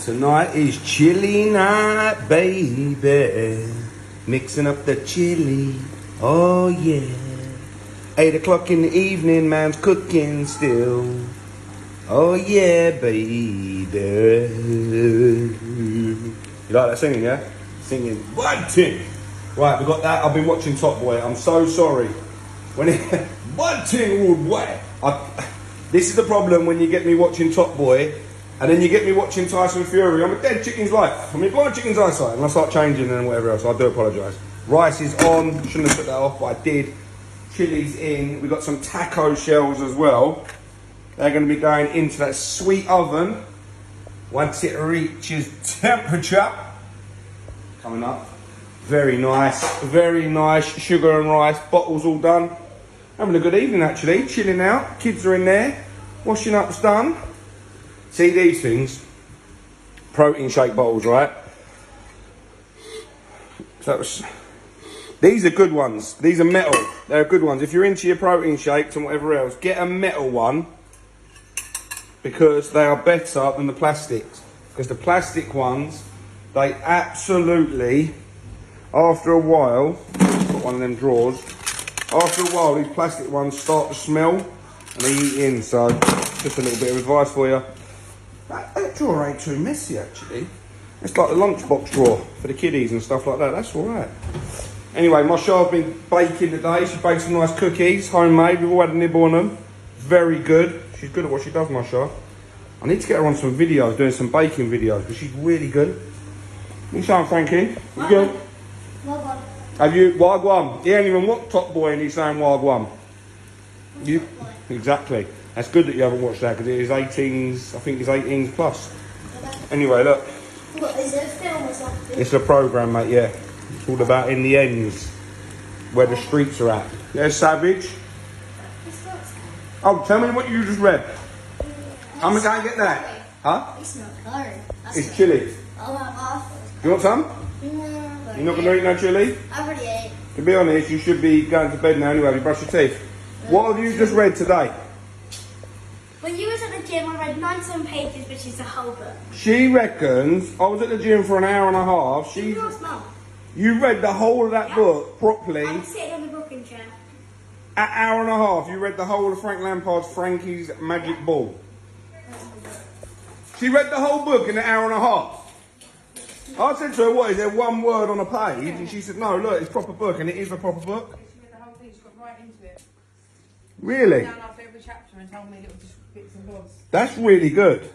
Tonight is chilli night, baby. Mixing up the chili, oh yeah. 8 o'clock in the evening, man's cooking still. Oh yeah, baby. You like that singing, yeah? Singing one ting. Right, we got that. I've been watching Top Boy. I'm so sorry. When it one ting would way. This is the problem when you get me watching Top Boy, and then you get me watching Tyson Fury. I'm a dead chicken's life. I'm a blind chicken's eyesight, and I start changing and whatever else. I do apologise. Rice is on. Shouldn't have put that off, but I did. Chili's in. We've got some taco shells as well. They're going to be going into that sweet oven once it reaches temperature. Coming up. Very nice. Very nice. Sugar and rice. Bottles all done. Having a good evening actually. Chilling out. Kids are in there. Washing up's done. See these things? Protein shake bottles, right? So these are good ones. These are metal. They're good ones. If you're into your protein shakes and whatever else, get a metal one because they are better than the plastics. Because the plastic ones, they absolutely, after a while, got one of them drawers. After a while, these plastic ones start to smell and they eat in. So, just a little bit of advice for you. That drawer ain't too messy actually. It's like the lunchbox drawer for the kiddies and stuff like that. That's all right. Anyway, my Masha's been baking today. She baked some nice cookies, homemade. We've all had a nibble on them. Very good. She's good at what she does, Masha. I need to get her on some videos, doing some baking videos, because she's really good. You sound, Frankie? You good? Wagwan. Have you? Wagwan. He ain't even watched Top Boy and he's saying Wagwan. You? Exactly. That's good that you haven't watched that, because it is 18s, I think it's 18s plus. Anyway, look. What, is it a film or something? It's a programme, mate, yeah. It's all about in the ends, where the streets are at. There's Savage. It's not. Oh, tell me what you just read. How am I going to get that? Huh? It's not curry. It's chilli. Oh, half. You want some? No. You're not going to eat no chilli? I already ate. To be honest, you should be going to bed now anyway. Have you brushed your teeth? What have you just read today? When you was at the gym, I read 97 pages, which is the whole book. She reckons, I was at the gym for an hour and a half. You lost mum. You read the whole of that book properly. I'm sitting on the rocking chair. An hour and a half, you read the whole of Frank Lampard's Frankie's Magic Ball. She read the whole book in an hour and a half. I said to her, what, is there one word on a page? And she said, no, look, it's a proper book, and it is a proper book. She read the whole thing, she got right into it. Really? Down after every chapter and told me little bits and bobs. That's really good.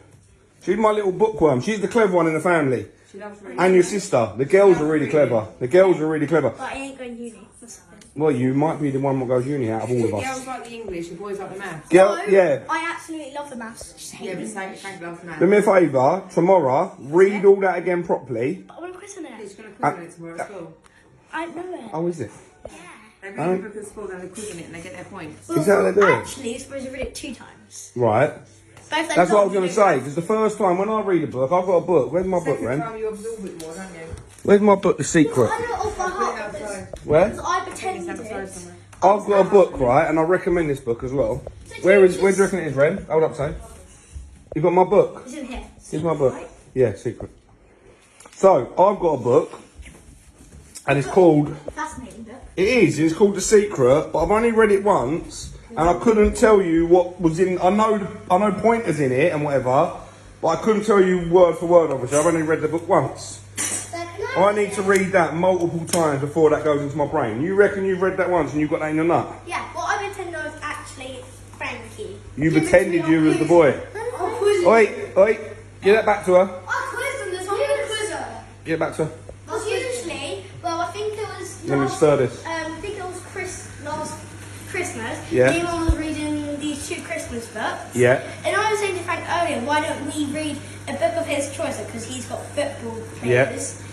She's my little bookworm. She's the clever one in the family. She loves reading. And your sister. The girls are really clever. The girls are really clever. But I ain't going uni. That's the thing. Well, you might be the one that goes uni out of all of The us. girls like the English, the boys like the maths. Girl, No, yeah. I absolutely love the maths. Just hate Yeah, but it. Frank loves maths. Do me a favour, tomorrow, read all that again properly. But I want to quiz on it. She's going to quiz on it tomorrow at school. I know it. Oh, is it? They read the book at school, then they quiz on it and they get their points. Is that how they do it? Actually, you're supposed to read it 2 times. Right. Both That's what I was going to say, because the first time when I read a book, I've got a book. Where's my book, Second Ren? time you absorb it more, don't you? Where's my book, The Secret? I know it off by Put it heart. outside. Where? Because I It's pretended outside it. somewhere. I've got a book, right, and I recommend this book as well. Where do you reckon it is, Ren? Hold up, say. You got my book? It's in here. Here's my book. Yeah, Secret. So, I've got a book, and it's called... Fascinating book. It is, it's called The Secret, but I've only read it once, and I couldn't tell you what was in... I know pointers in it and whatever, but I couldn't tell you word for word, obviously. I've only read the book once. I need to read that multiple times before that goes into my brain. You reckon you've read that once and you've got that in your nut? Yeah, well, I pretended I was actually Frankie. You pretended you was the boy. I'll quiz Oi, oi, get that back to her. I quizzed them this whole quiz. Get it back to her. Because usually, well, I think it was Let me stir this. I think it was last Christmas. Yeah. Anyone was reading these 2 Christmas books. Yeah. And I was saying to Frank earlier, why don't we read a book of his choice? Because he's got football players. Yeah.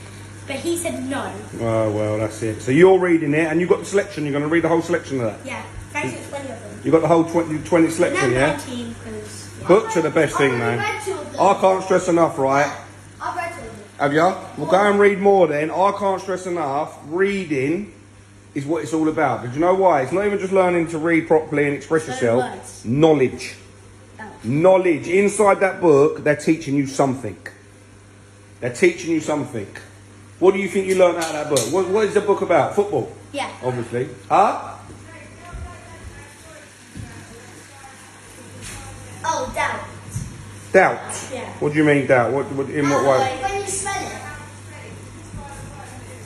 But he said no. Oh, well, that's it. So you're reading it, and you've got the selection. You're going to read the whole selection of that. Yeah, Frank's got 20 of them. You've got the whole 20 selection, Now yeah? 19, because... Books are the best thing, man. I can't stress enough, right? I've read 2 of them. Have you? Well, go and read more then. I can't stress enough. Reading is what it's all about. Because you know why? It's not even just learning to read properly and express Learn yourself. words. Knowledge. Oh. Knowledge. Inside that book, they're teaching you something. They're teaching you something. What do you think you learned out of that book? What is the book about? Football, Yeah. obviously. Huh? Oh, doubt. Doubt. Yeah. What do you mean doubt? In what way? When you smell it.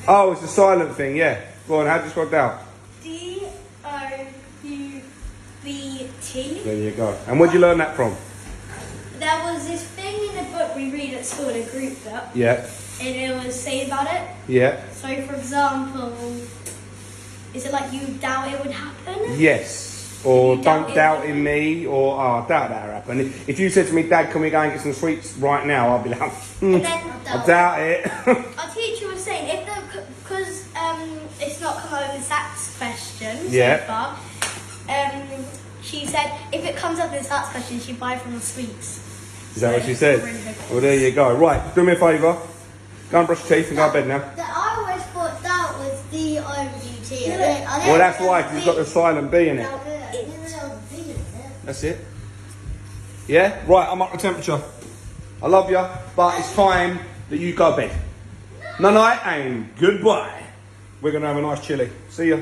Oh, it's a silent thing, yeah. Go on, how do you spell doubt? D-O-U-B-T. There you go. And where'd you learn that from? There was this thing in the book we read at school, a group book, Yeah. and it was saying about it. Yeah. So, for example, is it like you doubt it would happen? Yes. Or You don't doubt doubt it. in me, or I doubt that'll happen. If you said to me, Dad, can we go and get some sweets right now? I'll be like, And then I doubt it. our teacher was saying, because it's not come up with SATs question Yeah. so far, she said if it comes up with SATs question, she'd buy from the sweets. Is that what she said? Well, there you go. Right, do me a favour. Go and brush your teeth and go to bed now. I always thought that was D-O-U-T. Well, that's why, 'cause it's got the silent B in it. That's it. Yeah? Right, I'm up to temperature. I love you, but it's time that you go to bed. Night-night and goodbye. We're going to have a nice chili. See ya.